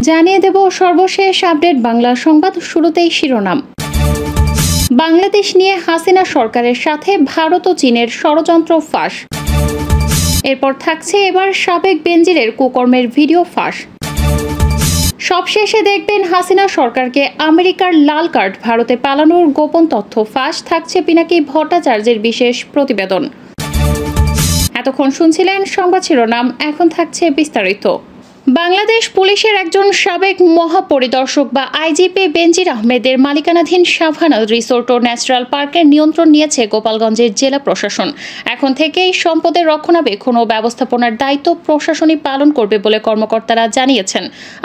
জানিয়ে দেব সর্বশেষ আপডেট বাংলা সংবাদ। শুরুতেই শিরোনাম। বাংলাদেশ নিয়ে হাসিনা সরকারের সাথে ভারত ও চীনের ষড়যন্ত্র ফাঁস। এরপর থাকছে এবার সাবেক বেনজিরের কুকর্মের ভিডিও ফাঁস। সবশেষে দেখবেন হাসিনা সরকারকে আমেরিকার লাল কার্ড, ভারতে পালানোর গোপন তথ্য ফাঁস। থাকছে পিনাকি ভট্টাচার্যের বিশেষ প্রতিবেদন। এতক্ষণ শুনছিলেন সংবাদ শিরোনাম, এখন থাকছে বিস্তারিত। বাংলাদেশ পুলিশের একজন সাবেক মহাপরিদর্শক বা আইজিপি বেনজির আহমেদের মালিকানাধীন সাভানা রিসোর্ট ও ন্যাচারাল পার্কের নিয়ন্ত্রণ নিয়েছে গোপালগঞ্জের জেলা প্রশাসন। এখন থেকেই সম্পদের রক্ষণাবেক্ষণ ও ব্যবস্থাপনার দায়িত্ব প্রশাসনই পালন করবে বলে কর্মকর্তারা জানিয়েছেন।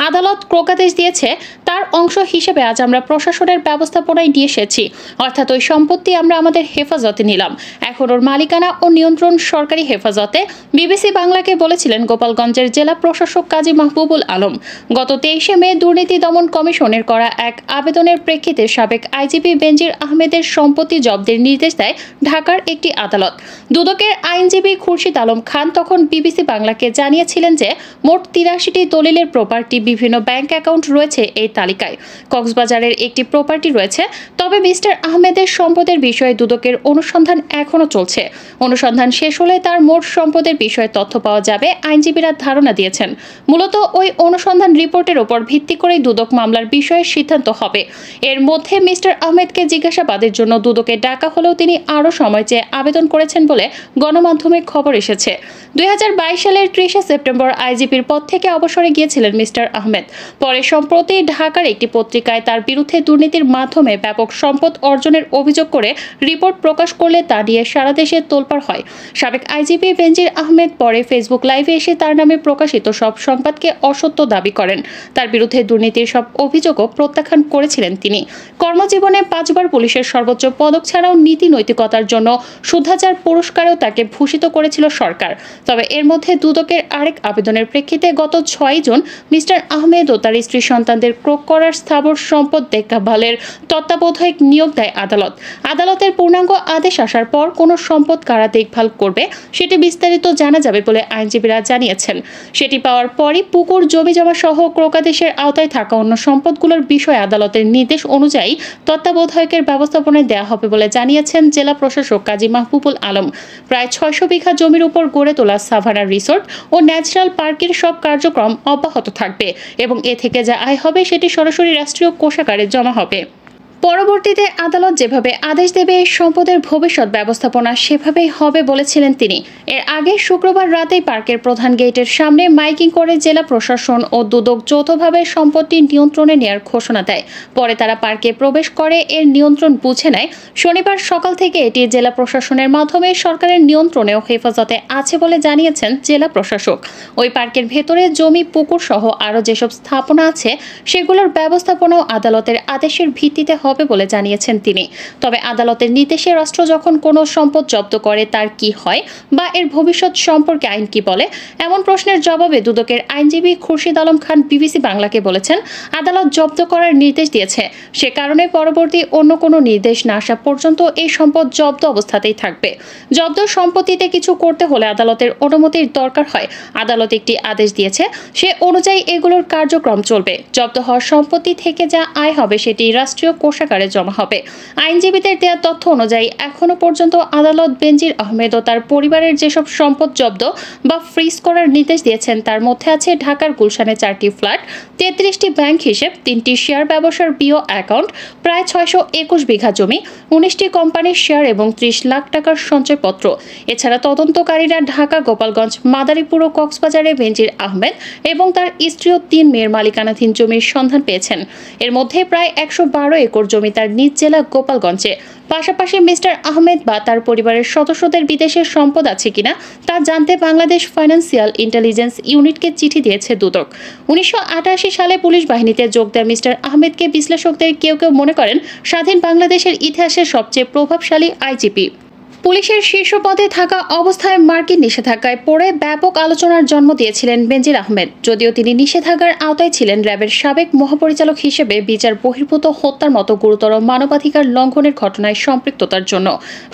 আদালত ক্রোকাদেশ দিয়েছে, তার অংশ হিসেবে আজ আমরা প্রশাসনের ব্যবস্থাপনায় নিয়ে এসেছি, অর্থাৎ ওই সম্পত্তি আমরা আমাদের হেফাজতে নিলাম। এখন ওর মালিকানা ও নিয়ন্ত্রণ সরকারি হেফাজতে, বিবিসি বাংলাকে বলেছিলেন গোপালগঞ্জের জেলা প্রশাসক কাজী মাহবুবুল আলম। গত 23 মে দুর্নীতি দমন কমিশনের করা এক আবেদনের প্রেক্ষিতে সাবেক আইজিপি বেনজির আহমেদের সম্পত্তি জব্দের নির্দেশ দেয় ঢাকার একটি আদালত। দুদকের আইনজীবী খুরশিদ আলম খান তখন বিবিসি বাংলাকে জানিয়েছিলেন যে মোট 83টি দলিলের প্রপার্টি, বিভিন্ন ব্যাংক অ্যাকাউন্ট রয়েছে এই তালিকায়। কক্সবাজারের একটি প্রপার্টি রয়েছে। তবে মিস্টার আহমেদের সম্পদের বিষয়ে দুদকের অনুসন্ধান এখনও চলছে। অনুসন্ধান শেষ হলে তার মোট সম্পদের বিষয়ে তথ্য পাওয়া যাবে, আইনজীবীরা ধারণা দিয়েছেন। মূলত ওই অনুসন্ধান রিপোর্টের উপর ভিত্তি করে দুদক মামলার বিষয়ে সিদ্ধান্ত হবে। এর মধ্যে মিস্টার আহমেদকে জিজ্ঞাসাবাদের জন্য দুদকে ডাকা হলেও তিনি আরও সময় চেয়ে আবেদন করেছেন বলে গণমাধ্যমে খবর এসেছে। 2022 সালের 30 সেপ্টেম্বর আইজিপির পদ থেকে অবসরে গিয়েছিলেন মিস্টার আহমেদ। পরে সম্প্রতি ঢাকার একটি পত্রিকায় তার বিরুদ্ধে দুর্নীতির মাধ্যমে ব্যাপক সম্পদ অর্জনের অভিযোগ করে রিপোর্ট প্রকাশ করলে তা নিয়ে সারা দেশে তোলপাড় হয়। সাবেক আইজিপি বেনজির আহমেদ পরে ফেসবুক লাইভে এসে তার নামে প্রকাশিত সব সংবাদকে অসত্য দাবি করেন। তার বিরুদ্ধে দুর্নীতির সব অভিযোগও প্রত্যাখ্যান করেছিলেন তিনি। কর্মজীবনে 5 বার পুলিশের সর্বোচ্চ পদক ছাড়াও নীতি নৈতিকতার জন্য শুদ্ধাচার পুরস্কারেও তাকে ভূষিত করেছিল সরকার। তবে এর মধ্যে দুদকের আরেক আবেদনের প্রেক্ষিতে গত 6 জুন মিস্টার আহমেদ ও তার স্ত্রী সন্তানদের ক্রোক করার স্থাবর সম্পদ দেখভালের তত্ত্বাবধায়ক নিয়োগ দেয় আদালত। আদালতের পূর্ণাঙ্গ আদেশ আসার পর কোনো সম্পদ কারা দেখভাল করবে সেটি বিস্তারিত জানা যাবে বলে আইনজীবীরা জানিয়েছেন। সেটি পাওয়ার পরই পুকুর, জমি জমা সহ ক্রোকাদেশের আওতায় থাকা অন্য সম্পদগুলোর বিষয়ে আদালতের নির্দেশ অনুযায়ী তত্ত্বাবধায়কের ব্যবস্থাপনায় দেওয়া হবে বলে জানিয়েছেন জেলা প্রশাসক কাজী মাহবুবুল আলম। প্রায় 600 বিঘা জমির উপর গড়ে তোলা সাভানা রিসোর্ট ও ন্যাচারাল পার্কের সব কার্যক্রম অব্যাহত থাকবে এবং এ থেকে যা আয় হবে সেটি সরাসরি রাষ্ট্রীয় কোষাগারে জমা হবে। পরবর্তীতে আদালত যেভাবে আদেশ দেবে সম্পদের ভবিষ্যৎ ব্যবস্থাপনা সেভাবেই হবে বলেছিলেন তিনি। এর আগে শুক্রবার রাতেই পার্কের প্রধান গেটের সামনে মাইকিং করে জেলা প্রশাসন ও দুদক যৌথভাবে সম্পত্তি নিয়ন্ত্রণে নেওয়ার ঘোষণা দেয়। পরে তারা পার্কে প্রবেশ করে এর নিয়ন্ত্রণ বুঝে নেয়। শনিবার সকাল থেকে এটি জেলা প্রশাসনের মাধ্যমে সরকারের নিয়ন্ত্রণে ও হেফাজতে আছে বলে জানিয়েছেন জেলা প্রশাসক। ওই পার্কের ভেতরে জমি, পুকুর সহ আরও যেসব স্থাপনা আছে সেগুলোর ব্যবস্থাপনাও আদালতের আদেশের ভিত্তিতে হবে বলে জানিয়েছেন তিনি। তবে আদালতের নির্দেশে রাষ্ট্র যখন কোনো সম্পদ জব্দ করে তার কি হয় বা এর ভবিষ্যৎ সম্পর্কে আইন কি বলে, এমন প্রশ্নের জবাবে দুদকের আইনজীবী খুরশিদ আলম খান বিবিসি বাংলাকে বলেছেন, আদালত জব্দ করার নির্দেশ দিয়েছে, সে কারণে পরবর্তী অন্য কোনো নির্দেশ না আসা পর্যন্ত এই সম্পদ জব্দ অবস্থাতেই থাকবে। জব্দ সম্পত্তিতে কিছু করতে হলে আদালতের অনুমতির দরকার হয়। আদালত একটি আদেশ দিয়েছে, সে অনুযায়ী এগুলোর কার্যক্রম চলবে। জব্দ হওয়া সম্পত্তি থেকে যা আয় হবে সেটি রাষ্ট্রীয় কোষাগারে জমা হবে। আইনজীবীদের দেওয়া তথ্য অনুযায়ী এখনো পর্যন্ত আদালত বেনজির আহমেদ ও তার পরিবারের যেসব সম্পদ জব্দ বা ফ্রিজ করার নির্দেশ দিয়েছেন তার মধ্যে আছে ঢাকার গুলশানে 4টি ফ্ল্যাট, 33টি ব্যাংক হিসেব, 3টি শেয়ার ব্যবসার বিও অ্যাকাউন্ট, প্রায় 621 বিঘা জমি, 19টি কোম্পানির শেয়ার এবং 30 লাখ টাকার সঞ্চয়পত্র। এছাড়া তদন্তকারীরা ঢাকা, গোপালগঞ্জ, মাদারীপুর ও কক্সবাজারে বেনজির আহমেদ এবং তার স্ত্রী ও 3 মেয়ের মালিকানাধীন জমির সন্ধান পেয়েছেন। এর মধ্যে প্রায় 112 একর জমি তার নিজ জেলা গোপালগঞ্জে। পাশাপাশি মিস্টার আহমেদ বা তার পরিবারের সদস্যদের বিদেশের সম্পদ আছে কিনা তা জানতে বাংলাদেশ ফাইন্যান্সিয়াল ইন্টেলিজেন্স ইউনিটকে চিঠি দিয়েছে দুদক। 1988 সালে পুলিশ বাহিনীতে যোগ দেওয়া মিস্টার আহমেদকে বিশ্লেষকদের কেউ কেউ মনে করেন স্বাধীন বাংলাদেশের ইতিহাসের সবচেয়ে প্রভাবশালী আইজিপি। পুলিশের শীর্ষ পদে থাকা অবস্থায় মার্কিন নিষেধাজ্ঞায় পড়ে ব্যাপক আলোচনার জন্ম দিয়েছিলেন বেনজির আহমেদ। যদিও তিনি নিষেধাজ্ঞার আওতায় ছিলেন, র্যাবের সাবেক মহাপরিচালক হিসেবে বিচার বহির্ভূত হত্যার মতো গুরুতর মানবাধিকার লঙ্ঘনের ঘটনায় সম্পৃক্ততার জন্য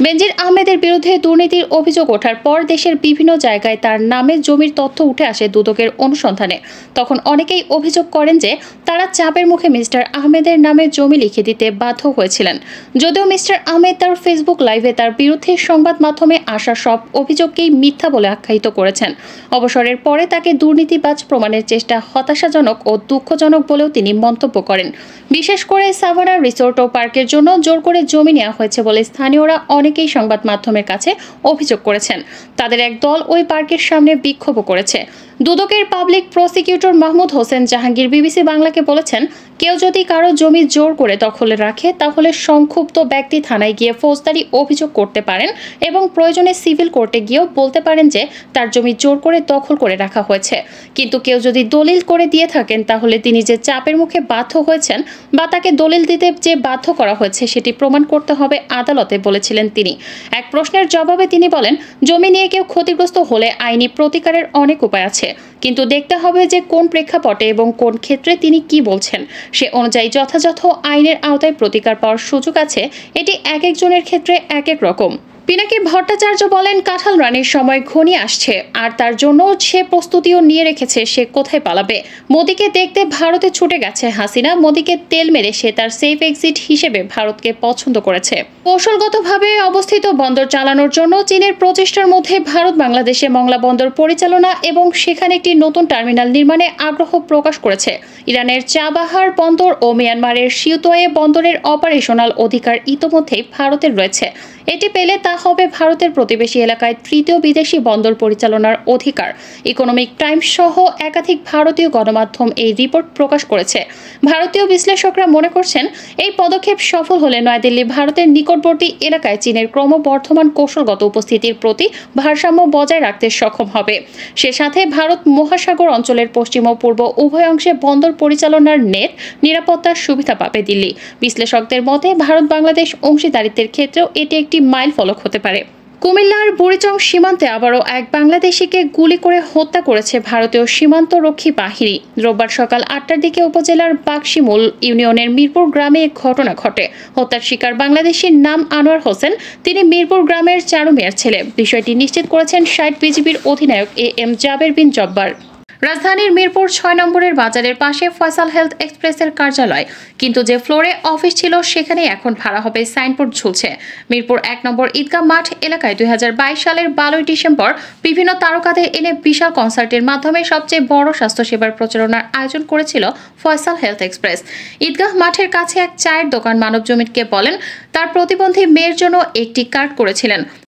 বেনজির আহমেদের বিরুদ্ধে দুর্নীতির অভিযোগ ওঠার পর দেশের বিভিন্ন জায়গায় তার নামে জমির তথ্য উঠে আসে দুদকের অনুসন্ধানে। তখন অনেকেই অভিযোগ করেন যে তারা চাপের মুখে মিস্টার আহমেদের নামে জমি লিখে দিতে বাধ্য হয়েছিলেন। যদিও মিস্টার আহমেদ তার ফেসবুক লাইভে তার বিরুদ্ধে সংবাদ মাধ্যমে আসা সব অভিযোগকেই মিথ্যা বলে আখ্যায়িত করেছেন। অবসরের পরে তাকে দুর্নীতিবাজ প্রমাণের চেষ্টা হতাশাজনক ও দুঃখজনক বলেও তিনি মন্তব্য করেন। বিশেষ করে সাভানা রিসোর্ট ও পার্কের জন্য জোর করে জমি নেওয়া হয়েছে বলে স্থানীয়রা অনেকেই সংবাদ মাধ্যমের কাছে অভিযোগ করেছেন। তাদের এক দল ওই পার্কের সামনে বিক্ষোভও করেছে। দুদকের public prosecutor Mahmud Hossain Jahangir BBC বাংলাকে বলেছেন, কেউ যদি কারো জমি জোর করে দখলে রাখে তাহলে সংক্ষুব্ধ ব্যক্তি থানায় গিয়ে ফৌজদারি অভিযোগ করতে পারেন এবং প্রয়োজনে সিভিল কোর্টে গিয়েও বলতে পারেন যে তার জমি জোর করে দখল করে রাখা হয়েছে। কিন্তু কেউ যদি দলিল করে দিয়ে থাকেন তাহলে তিনি যে চাপের মুখে বাধ্য হয়েছেন বা তাকে দলিল দিতে যে বাধ্য করা হয়েছে সেটি প্রমাণ করতে হবে আদালতে, বলেছিলেন তিনি। এক প্রশ্নের জবাবে তিনি বলেন, জমি নিয়ে কেউ ক্ষতিগ্রস্ত হলে আইনি প্রতিকারের অনেক উপায় আছে, কিন্তু দেখতে হবে যে কোন প্রেক্ষাপটে এবং কোন ক্ষেত্রে তিনি কি বলছেন। সে অনুযায়ী যথাযথ আইনের আওতায় প্রতিকার পাওয়ার সুযোগ আছে। এটি এক একজনের ক্ষেত্রে এক এক রকম। পিনাকি ভট্টাচার্য বলেন, কাঁঠাল রানীর সময় ঘনিয়ে আসছে আর তার জন্য সে প্রস্তুতিও নিয়ে রেখেছে সে কোথায় পালাবে। মোদিকে দেখতে ভারতে ছুটে গেছে হাসিনা। মোদিকে তেল মেরে সে তার সেফ এক্সিট হিসেবে ভারতকে পছন্দ করেছে। কৌশলগতভাবে অবস্থিত বন্দর চালানোর জন্য চীনের প্রচেষ্টার মধ্যে ভারত বাংলাদেশে মংলা বন্দর পরিচালনা এবং সেখানে একটি নতুন টার্মিনাল নির্মাণে আগ্রহ প্রকাশ করেছে। ইরানের চাবাহার বন্দর ও মিয়ানমারের শিউতোয়ে বন্দরের অপারেশনাল অধিকার ইতোমধ্যেই ভারতের রয়েছে। এটি পেলে তা হবে ভারতের প্রতিবেশী এলাকায় তৃতীয় বিদেশি বন্দর পরিচালনার অধিকার। ইকোনমিক টাইমস সহ একাধিক ভারতীয় গণমাধ্যম এই রিপোর্ট প্রকাশ করেছে। ভারতীয় বিশ্লেষকরা মনে করছেন, এই পদক্ষেপ সফল হলে নয়াদিল্লি ভারতের নিকটবর্তী এলাকায় চীনের ক্রমবর্ধমান কৌশলগত উপস্থিতির প্রতি ভারসাম্য বজায় রাখতে সক্ষম হবে। সে সাথে ভারত মহাসাগর অঞ্চলের পশ্চিম ও পূর্ব উভয় অংশে বন্দর পরিচালনার নেট নিরাপত্তার সুবিধা পাবে দিল্লি। বিশ্লেষকদের মতে ভারত বাংলাদেশ অংশীদারিত্বের ক্ষেত্রেও এটি একটি মাইল ফলক হতে পারে। কুমিল্লার বুড়িচং সীমান্তে আবারও এক বাংলাদেশিকে গুলি করে হত্যা করেছে ভারতীয় সীমান্তরক্ষী বাহিনী। রোববার সকাল ৮টার দিকে উপজেলার বাকশিমুল ইউনিয়নের মিরপুর গ্রামে এক ঘটনা ঘটে। হত্যার শিকার বাংলাদেশির নাম আনোয়ার হোসেন। তিনি মিরপুর গ্রামের চারু মিয়ার ছেলে। বিষয়টি নিশ্চিত করেছেন ৬০ বিজিবির অধিনায়ক AM জাবের বিন জব্বার। রাজধানীর মিরপুর ৬ নম্বরের বাজারের পাশে ফয়সাল হেলথ এক্সপ্রেসের কার্যালয়, কিন্তু যে ফ্লোরে অফিস ছিল সেখানে এখন ভাড়া হবে সাইনবোর্ড ঝুলছে। মিরপুর ১ নম্বর ঈদগাহ মাঠ এলাকায় ২০২২ সালের ১২ই ডিসেম্বর বিভিন্ন তারকাদের এনে বিশাল কনসার্টের মাধ্যমে সবচেয়ে বড় স্বাস্থ্যসেবার প্রচারণার আয়োজন করেছিল ফয়সাল হেলথ এক্সপ্রেস। ঈদগাহ মাঠের কাছে এক চায়ের দোকান মানব জমিনকে বলেন, তার প্রতিবন্ধী মেয়ের জন্য একটি কার্ড করেছিলেন।